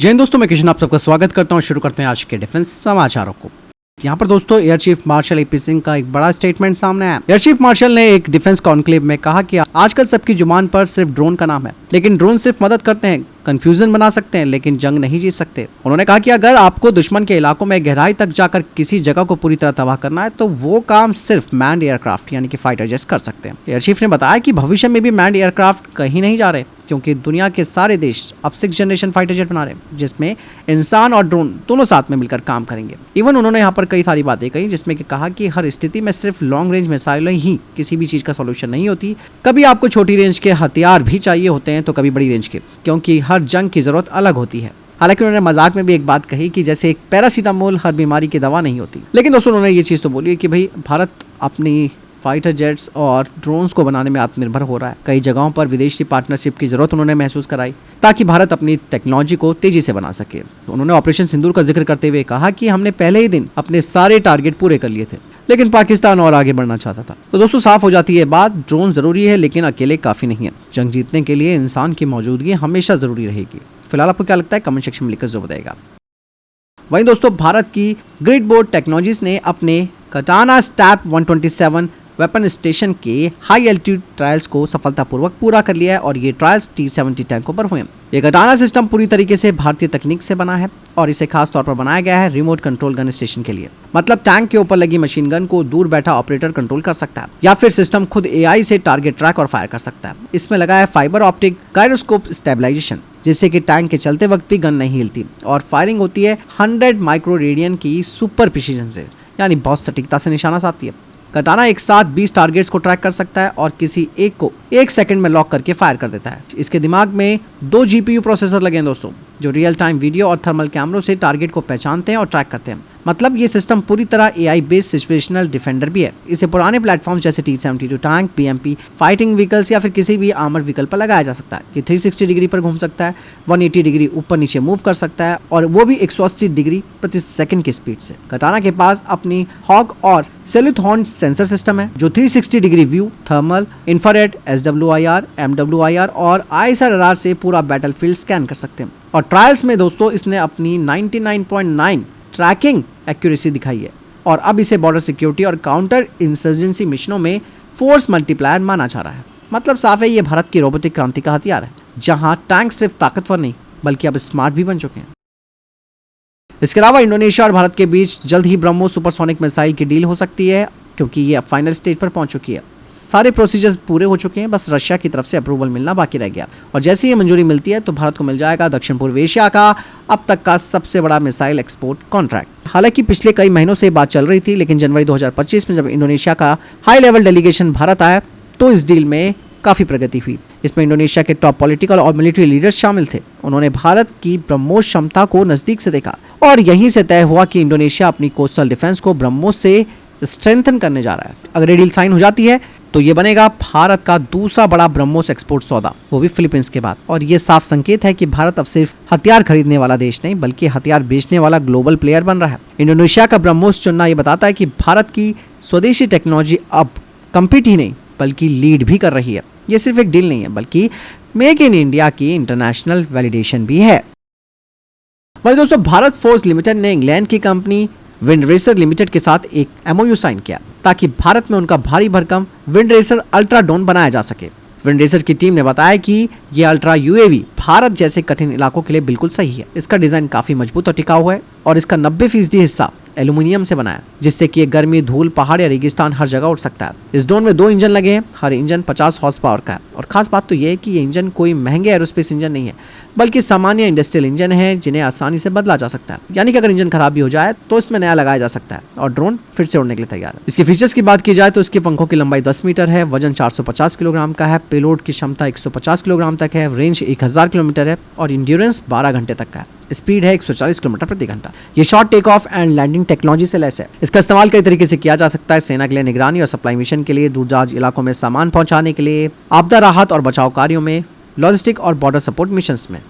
जय हिंद दोस्तों, मैं किशन आप सबका स्वागत करता हूं। शुरू करते हैं आज के डिफेंस समाचारों को। यहाँ पर दोस्तों air chief marshal AP Singh का एक बड़ा स्टेटमेंट सामने आया। एयर चीफ मार्शल ने एक डिफेंस कॉन्क्लेव में कहा कि आजकल सबकी जुबान पर सिर्फ ड्रोन का नाम है, लेकिन ड्रोन सिर्फ मदद करते हैं, कंफ्यूजन बना सकते हैं, लेकिन जंग नहीं जीत सकते। उन्होंने कहा कि अगर आपको दुश्मन के इलाकों में गहराई तक जाकर किसी जगह को पूरी तरह तबाह करना है तो वो काम सिर्फ मैन्ड एयरक्राफ्ट यानी कि फाइटर जेट्स कर सकते हैं। एयर चीफ ने बताया कि भविष्य में भी मैन्ड एयरक्राफ्ट कहीं नहीं जा रहे, क्योंकि दुनिया के सारे देश अब 6th जनरेशन फाइटर जेट बना रहे हैं, जिसमें इंसान और ड्रोन दोनों साथ में मिलकर काम करेंगे। इवन उन्होंने यहाँ पर कई सारी बातें कही, जिसमें कि कहा कि हर स्थिति में सिर्फ लॉन्ग रेंज मिसाइलें ही किसी भी चीज का सॉल्यूशन नहीं होती। कभी आपको छोटी रेंज के हथियार भी चाहिए होते हैं तो कभी बड़ी रेंज के, क्योंकि हर जंग की जरूरत अलग होती है। हालांकि उन्होंने मजाक में भी एक बात कही कि जैसे एक पैरासीटामोल हर बीमारी की दवा नहीं होती। लेकिन दोस्तों उन्होंने ये चीज तो बोली है कि भाई भारत अपनी फाइटर जेट्स और ड्रोन्स को बनाने में आत्मनिर्भर हो रहा है। कई जगहों पर विदेशी पार्टनरशिप की जरूरत उन्होंने महसूस कराई ताकि भारत अपनी टेक्नोलॉजी को तेजी से बना सके। उन्होंने ऑपरेशन सिंदूर का जिक्र करते हुए कहा कि हमने पहले ही दिन अपने सारे टारगेट पूरे कर लिए थे, लेकिन पाकिस्तान और आगे बढ़ना चाहता था। तो दोस्तों साफ हो जाती है बात, ड्रोन जरूरी है लेकिन अकेले काफी नहीं है। जंग जीतने के लिए इंसान की मौजूदगी हमेशा जरूरी रहेगी। फिलहाल आपको क्या लगता है, कमेंट सेक्शन में लिखकर जरूर बताएगा। वहीं दोस्तों भारत की ग्रिड बोर्ड टेक्नोलॉजीज ने अपने कटाना स्टैप 127 वेपन स्टेशन के हाई एल्टीट्यूड ट्रायल्स को सफलतापूर्वक पूरा कर लिया है और ये ट्रायल्स T-70 टैंकों पर हुए हैं। ये कटाना सिस्टम पूरी तरीके से भारतीय तकनीक से बना है और इसे खास तौर पर बनाया गया है रिमोट कंट्रोल गन स्टेशन के लिए। मतलब टैंक के ऊपर लगी मशीन गन को दूर बैठा ऑपरेटर कंट्रोल कर सकता है या फिर सिस्टम खुद AI से टारगेट ट्रैक और फायर कर सकता है। इसमें लगा है फाइबर ऑप्टिक गायरोस्कोप स्टेबलाइजेशन, जिससे कि टैंक के चलते वक्त भी गन नहीं हिलती और फायरिंग होती है 100 माइक्रो रेडियन की सुपर प्रिसीजन से, यानी बहुत सटीकता से निशाना साधती है। कटाना एक साथ 20 टारगेट्स को ट्रैक कर सकता है और किसी एक को 1 सेकंड में लॉक करके फायर कर देता है। इसके दिमाग में 2 GPU प्रोसेसर लगे हैं दोस्तों, जो रियल टाइम वीडियो और थर्मल कैमरों से टारगेट को पहचानते हैं और ट्रैक करते हैं। मतलब ये सिस्टम पूरी तरह AI बेस्ड सिचुएशनल डिफेंडर भी है। इसे पुराने प्लेटफॉर्म जैसे T-72 tank, BMP fighting vehicles या फिर किसी भी आर्मर व्हीकल पर लगाया जा सकता है। ये 360 डिग्री पर घूम सकता है, 180 डिग्री ऊपर नीचे मूव कर सकता है और वो भी 180 डिग्री प्रति सेकंड की स्पीड से। कटाना के पास अपनी हॉक और सेल्यूट हॉर्न सेंसर सिस्टम है, जो 360 degree view, thermal, infrared, SWIR, MWIR और ISR रडार से पूरा बैटलफील्ड स्कैन कर सकते हैं। और ट्रायल्स में दोस्तों इसने अपनी 99.9 ट्रैकिंग एक्यूरेसी दिखाई है और अब इसे बॉर्डर सिक्योरिटी और काउंटर इंसर्जेंसी मिशनों में फोर्स मल्टीप्लायर माना जा रहा है। मतलब साफ है ये भारत की रोबोटिक क्रांति का हथियार है, जहां टैंक सिर्फ ताकतवर नहीं बल्कि अब स्मार्ट भी बन चुके हैं। इसके अलावा इंडोनेशिया और भारत के बीच जल्द ही ब्रह्मोस सुपरसोनिक मिसाइल की डील हो सकती है, क्योंकि ये अब फाइनल स्टेज पर पहुंच चुकी है। सारे प्रोसीजर्स पूरे हो चुके हैं, बस रशिया की तरफ से अप्रूवल मिलना बाकी रह गया और जैसे ही मंजूरी मिलती है तो भारत को मिल जाएगा दक्षिण पूर्व एशिया का अब तक का सबसे बड़ा मिसाइल एक्सपोर्ट कॉन्ट्रैक्ट। हालांकि पिछले कई महीनों से बात चल रही थी, लेकिन जनवरी 2025 में जब इंडोनेशिया का हाई लेवल डेलीगेशन भारत आया तो इस डील में काफी प्रगति हुई। इसमें इंडोनेशिया के टॉप पॉलिटिकल और मिलिट्री लीडर्स शामिल थे। उन्होंने भारत की ब्रह्मोस क्षमता को नजदीक से देखा और यहीं से तय हुआ कि इंडोनेशिया अपनी कोस्टल डिफेंस को ब्रह्मोस से स्ट्रेंथन करने जा रहा है। अगर ये डील साइन हो जाती है तो ये बनेगा भारत का दूसरा बड़ा ब्रह्मोस एक्सपोर्ट सौदा, वो भी फिलीपींस के बाद। और ये साफ संकेत है कि भारत अब सिर्फ हथियार खरीदने वाला देश नहीं बल्कि हथियार बेचने वाला ग्लोबल प्लेयर बन रहा है। इंडोनेशिया का ब्रह्मोस चुनना ये बताता है कि भारत की स्वदेशी टेक्नोलॉजी अब कम्पीट ही नहीं बल्कि लीड भी कर रही है। ये सिर्फ एक डील नहीं है बल्कि मेक इन इंडिया की इंटरनेशनल वैलिडेशन भी है। वहीं दोस्तों भारत फोर्स लिमिटेड ने इंग्लैंड की कंपनी विंडरेसर लिमिटेड के साथ एक MOU साइन किया ताकि भारत में उनका भारी भरकम विंडरेसर अल्ट्रा ड्रोन बनाया जा सके। विंडरेसर की टीम ने बताया कि ये अल्ट्रा UAV भारत जैसे कठिन इलाकों के लिए बिल्कुल सही है। इसका डिजाइन काफी मजबूत और टिकाऊ है और इसका 90% हिस्सा एल्यूमिनियम से बना है, जिससे कि ये गर्मी, धूल, पहाड़ या रेगिस्तान हर जगह उड़ सकता है। इस ड्रोन में 2 इंजन लगे हैं, हर इंजन 50 हॉर्स पावर का है और खास बात तो ये है कि ये इंजन कोई महंगे एरोस्पेस इंजन नहीं है बल्कि सामान्य इंडस्ट्रियल इंजन है जिन्हें आसानी से बदला जा सकता है। यानी कि अगर इंजन खराब भी हो जाए तो इसमें नया लगाया जा सकता है और ड्रोन फिर से उड़ने के लिए तैयार है। इसके फीचर्स की बात की जाए तो इसके पंखों की लंबाई 10 मीटर है, वजन 450 किलोग्राम का है, पेलोड की क्षमता 150 किलोग्राम तक है, रेंज 1000 किलोमीटर है और इंड्योरेंस 12 घंटे तक का है। स्पीड है 140 किलोमीटर प्रति घंटा। ये short take off and landing technology से लैस है। इसका इस्तेमाल कई तरीके से किया जा सकता है, सेना के लिए निगरानी और सप्लाई मिशन के लिए, दूरदराज इलाकों में सामान पहुंचाने के लिए, आपदा राहत और बचाव कार्यों में, लॉजिस्टिक और बॉर्डर सपोर्ट मिशंस में।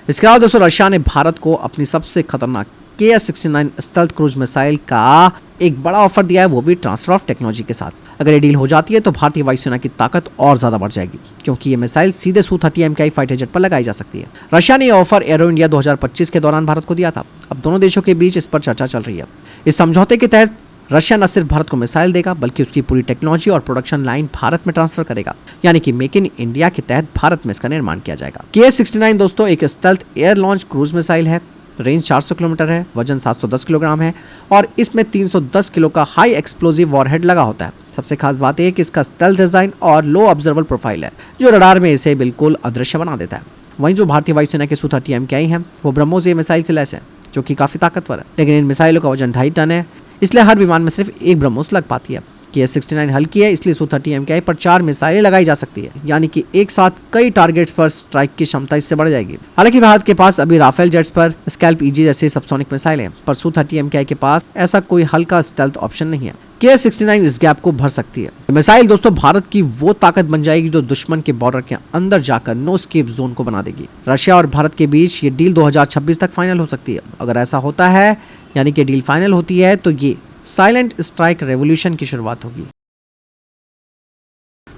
इसके अलावा दोस्तों रशिया ने भारत को अपनी सबसे खतरनाक KS-69 स्टेल्थ क्रूज मिसाइल का एक बड़ा ऑफर दिया है, वो भी ट्रांसफर ऑफ टेक्नोलॉजी के साथ। अगर ये डील हो जाती है तो भारतीय वायुसेना की ताकत और ज्यादा बढ़ जाएगी, क्योंकि ये मिसाइल सीधे Su-30 MKI फाइटर जेट पर लगाई जा सकती है। रशिया ने यह ऑफर एरो इंडिया 2025 के दौरान भारत को दिया था। अब दोनों देशों के बीच इस पर चर्चा चल रही है। इस समझौते के तहत रशिया न सिर्फ भारत को मिसाइल देगा, बल्कि उसकी पूरी टेक्नोलॉजी और प्रोडक्शन लाइन भारत में ट्रांसफर करेगा, यानी कि मेक इन इंडिया के तहत भारत में इसका निर्माण किया जाएगा। KS-69 दोस्तों एक stealth air launch cruise missile है। रेंज 400 किलोमीटर है, वजन 710 किलोग्राम है और इसमें 310 किलो का हाई एक्सप्लोजिव वॉरहेड लगा होता है। सबसे खास बात यह है कि इसका स्टेल्थ डिजाइन और लो ऑब्जर्वेबल प्रोफाइल है, जो रडार में इसे बिल्कुल अदृश्य बना देता है। वहीं जो भारतीय वायुसेना के Su-30 MKI हैं, वो ब्रह्मोस ये मिसाइल से लैस है, जो कि काफी ताकतवर है। लेकिन इन मिसाइलों का वजन 2.5 टन है, इसलिए हर विमान में सिर्फ एक ब्रह्मोस लग पाती है। KS-69 हल्की है, इसलिए Su-30 MKI पर 4 मिसाइलें लगाई जा सकती है, यानी कि एक साथ कई टारगेट्स पर स्ट्राइक की क्षमता इससे बढ़ जाएगी। हालांकि भारत के पास अभी राफेल जेट्स पर स्कैल्प EG जैसे सबसोनिक मिसाइल हैं, पर Su-30 MKI के पास ऐसा कोई हल्का स्टेल्थ ऑप्शन नहीं है। KS-69 इस गैप को भर सकती है। मिसाइल दोस्तों भारत की वो ताकत बन जाएगी जो दुश्मन के बॉर्डर के अंदर जाकर नो एस्केप जोन को बना देगी। रशिया और भारत के बीच ये डील 2026 तक फाइनल हो सकती है। अगर ऐसा होता है, यानी कि डील फाइनल होती है, तो ये साइलेंट स्ट्राइक रेवोल्यूशन की शुरुआत होगी।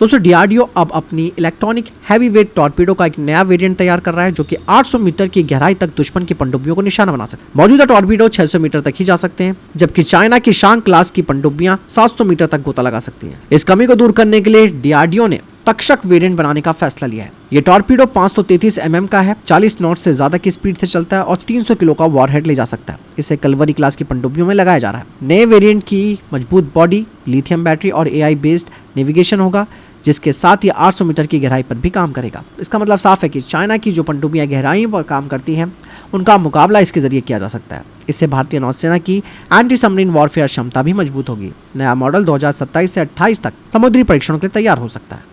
दोस्तों DRDO अब अपनी इलेक्ट्रॉनिक हैवी वेट टॉर्पीडो का एक नया वेरिएंट तैयार कर रहा है, जो कि 800 मीटर की गहराई तक दुश्मन की पनडुब्बियों को निशाना बना सकते हैं। मौजूदा टॉर्पीडो 600 मीटर तक ही जा सकते हैं, जबकि चाइना की शांग क्लास की पनडुब्बियां 700 मीटर तक गोता लगा सकती हैं। इस कमी को दूर करने के लिए DRDO ने तक्षक वेरिएंट बनाने का फैसला लिया है। ये टॉर्पीडो 533 mm का है, 40 नॉट से ज्यादा की स्पीड से चलता है और 300 किलो का वॉरहेड ले जा सकता है। इसे कलवरी क्लास की पनडुब्बियों में लगाया जा रहा है। नए वेरिएंट की मजबूत बॉडी, लिथियम बैटरी और AI बेस्ड नेविगेशन होगा, जिसके साथ ही 800 मीटर की गहराई पर भी काम करेगा। इसका मतलब साफ है कि चाइना की जो पनडुब्बियां गहराई पर काम करती हैं, उनका मुकाबला इसके जरिए किया जा सकता है। इससे भारतीय नौसेना की एंटी सबमरीन वॉरफेयर क्षमता भी मजबूत होगी। नया मॉडल 2027 से 28 तक समुद्री परीक्षणों के लिए तैयार हो सकता है।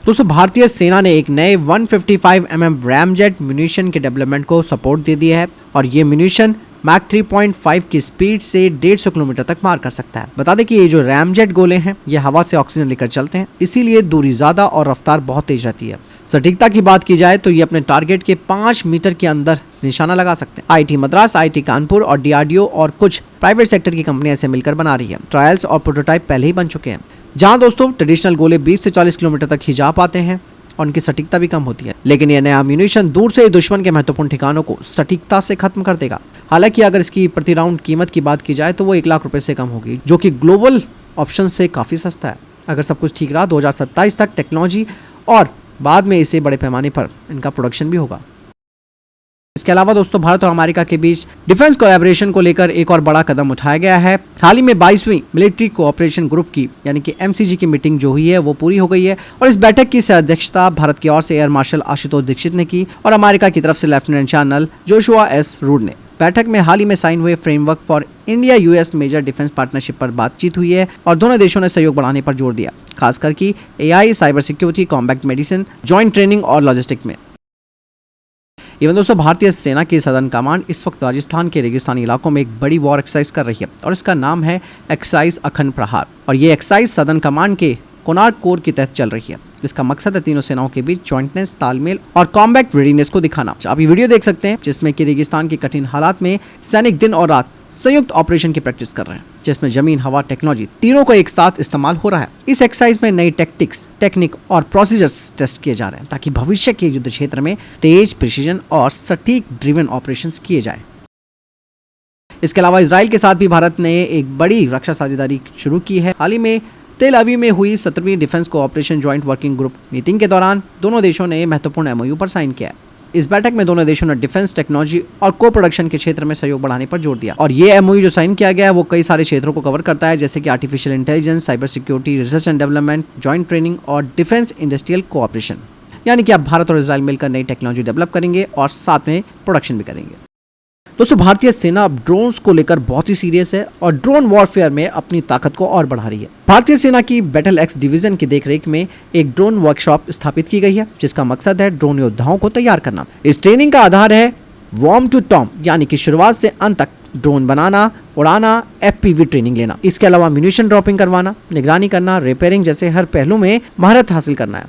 दोस्तों भारतीय सेना ने एक नए 155 mm रैमजेट म्यूनिशन के डेवलपमेंट को सपोर्ट दे दिया है और ये म्यूनिशन मैक 3.5 की स्पीड से 150 किलोमीटर तक मार कर सकता है। बता दें कि ये जो रैमजेट गोले हैं, ये हवा से ऑक्सीजन लेकर चलते हैं, इसीलिए दूरी ज्यादा और रफ्तार बहुत तेज रहती है। सटीकता की बात की जाए तो ये अपने टारगेट के 5 मीटर के अंदर निशाना लगा सकते हैं। IIT मद्रास, IIT कानपुर और DRDO और कुछ प्राइवेट सेक्टर की कंपनियां इसे मिलकर बना रही है। ट्रायल्स और प्रोटोटाइप पहले ही बन चुके हैं। जहां दोस्तों ट्रेडिशनल गोले 20 से 40 किलोमीटर तक ही जा पाते हैं और उनकी सटीकता भी कम होती है, लेकिन यह नया म्यूनिशन दूर से दुश्मन के महत्वपूर्ण ठिकानों को सटीकता से खत्म कर देगा। हालांकि अगर इसकी प्रति राउंड कीमत की बात की जाए तो वो 1 लाख रुपए से कम होगी, जो कि ग्लोबल ऑप्शन से काफी सस्ता है। अगर सब कुछ ठीक रहा 2027 तक टेक्नोलॉजी और बाद में इसे बड़े पैमाने पर इनका प्रोडक्शन भी होगा। इसके अलावा दोस्तों भारत और अमेरिका के बीच डिफेंस कोलैबोरेशन को लेकर एक और बड़ा कदम उठाया गया है। हाल ही में 22वीं मिलिट्री कोऑपरेशन ग्रुप की यानी कि MCG की मीटिंग जो हुई है वो पूरी हो गई है और इस बैठक की अध्यक्षता भारत की ओर से एयर मार्शल आशुतोष दीक्षित ने की और अमेरिका की तरफ से lieutenant general Joshua S. Rudd ने। बैठक में हाल ही में साइन हुए framework for India US major defence partnership पर बातचीत हुई है और दोनों देशों ने सहयोग बढ़ाने पर जोर दिया, खासकर कि AI, cyber security, combat medicine, joint training और लॉजिस्टिक में। इवन दोस्तों भारतीय सेना की सदर्न कमांड इस वक्त राजस्थान के रेगिस्तानी इलाकों में एक बड़ी वॉर एक्सरसाइज कर रही है और इसका नाम है एक्सरसाइज अखंड प्रहार और ये एक्सरसाइज सदर्न कमांड के कोनार्ड कोर के तहत चल रही है। इसका मकसद है तीनों सेनाओं के बीच जॉइंटनेस, तालमेल और कॉम्बैट रेडीनेस को दिखाना। आप ये वीडियो देख सकते हैं जिसमें कि रेगिस्तान के कठिन हालात में सैनिक दिन और रात संयुक्त ऑपरेशन की प्रैक्टिस कर रहे हैं, जिसमें जमीन, हवा, टेक्नोलॉजी तीनों को एक साथ इस्तेमाल हो रहा है। इस एक्सरसाइज में नई टेक्टिक्स, टेक्निक और प्रोसीजर्स टेस्ट किए जा रहे हैं ताकि भविष्य के युद्ध क्षेत्र में तेज, प्रिसीजन और सटीक ड्रिवन ऑपरेशंस किए जाए। इसके अलावा इजराइल के साथ भी भारत ने एक बड़ी रक्षा साझेदारी शुरू की है। हाल ही में तेल अवीव में हुई 17वीं defence cooperation joint working group meeting के दौरान दोनों देशों ने महत्वपूर्ण MOU पर साइन किया है। इस बैठक में दोनों देशों ने डिफेंस, टेक्नोलॉजी और को प्रोडक्शन के क्षेत्र में सहयोग बढ़ाने पर जोर दिया और ये MOU जो साइन किया गया है वो कई सारे क्षेत्रों को कवर करता है, जैसे कि artificial intelligence, cyber security, research and development, joint training और डिफेंस इंडस्ट्रियल कोऑपरेशन। यानी कि अब भारत और इजराइल मिलकर नई टेक्नोलॉजी डेवलप करेंगे और साथ में प्रोडक्शन भी करेंगे। दोस्तों भारतीय सेना अब ड्रोन्स को लेकर बहुत ही सीरियस है और ड्रोन वॉरफेयर में अपनी ताकत को और बढ़ा रही है। भारतीय सेना की बैटल एक्स डिवीजन की देखरेख में एक ड्रोन वर्कशॉप स्थापित की गई है, जिसका मकसद है ड्रोन योद्धाओं को तैयार करना। इस ट्रेनिंग का आधार है वॉर्म टू टॉम, यानी कि शुरुआत से अंत तक ड्रोन बनाना, उड़ाना, FPV ट्रेनिंग लेना। इसके अलावा म्यूनिशन ड्रॉपिंग करवाना, निगरानी करना, रिपेयरिंग जैसे हर पहलू में महारत हासिल करना है।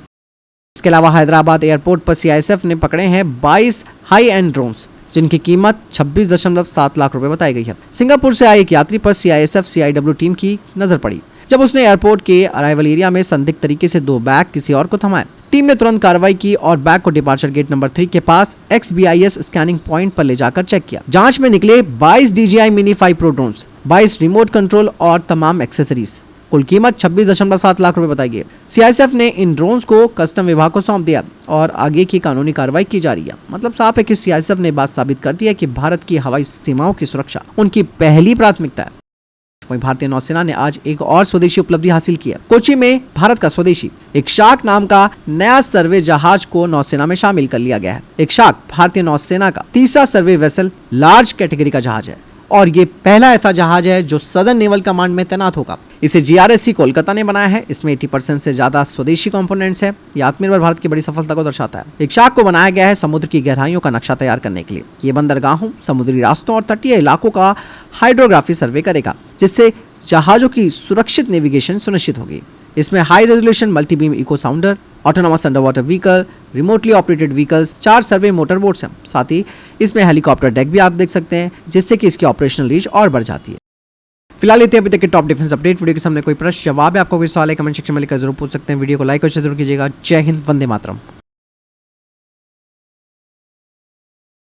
इसके अलावा हैदराबाद एयरपोर्ट पर CISF ने पकड़े हैं 22 हाई एंड ड्रोन्स। जिनकी कीमत 26.7 लाख रुपए बताई गई है। सिंगापुर से आए एक यात्री पर CISF CIW टीम की नजर पड़ी जब उसने एयरपोर्ट के अराइवल एरिया में संदिग्ध तरीके से 2 बैग किसी और को थमाए। टीम ने तुरंत कार्रवाई की और बैग को डिपार्चर गेट नंबर 3 के पास XBIS स्कैनिंग पॉइंट पर ले जाकर चेक किया। जांच में निकले 22 DJI mini 5 pro drones, 22 remote control और तमाम एक्सेसरीज। कुल कीमत 26.7 लाख रुपए बताई गई। CISF ने इन ड्रोन्स को कस्टम विभाग को सौंप दिया और आगे की कानूनी कार्रवाई की जा रही है। मतलब साफ है कि CISF ने बात साबित कर दी है कि भारत की हवाई सीमाओं की सुरक्षा उनकी पहली प्राथमिकता है। वहीं भारतीय नौसेना ने आज एक और स्वदेशी उपलब्धि हासिल की है। कोची में भारत का स्वदेशी एक शार्क नाम का नया सर्वे जहाज को नौसेना में शामिल कर लिया गया है। एक शार्क भारतीय नौसेना का तीसरा सर्वे वेसल लार्ज कैटेगरी का जहाज है और ये पहला ऐसा जहाज है जो सदर्न नेवल कमांड में तैनात होगा। इसे GRSC कोलकाता ने बनाया है। इसमें 80% से ज्यादा स्वदेशी कंपोनेंट्स है। ये आत्मनिर्भर भारत की बड़ी सफलता को दर्शाता है। एक शार्क को बनाया गया है समुद्र की गहराइयों का नक्शा तैयार करने के लिए। ये बंदरगाहों, समुद्री रास्तों और तटीय इलाकों का हाइड्रोग्राफी सर्वे करेगा, जिससे जहाजों की सुरक्षित नेविगेशन सुनिश्चित होगी। इसमें high resolution multi beam echo sounder, autonomous under water vehicle, remotely operated vehicles, 4 survey motor boats हैं। साथ ही इसमें हेलीकॉप्टर डेक भी आप देख सकते हैं, जिससे कि इसकी ऑपरेशनल रीच और बढ़ जाती है। फिलहाल इतने अभी तक के टॉप डिफेंस अपडेट। वीडियो के सामने कोई प्रश्न जवाब है, आपको कोई सवाल है, कमेंट सेक्शन में लिखकर जरूर पूछ सकते हैं। वीडियो को लाइक और शेयर जरूर कीजिएगा। जय हिंद, वंदे मातरम।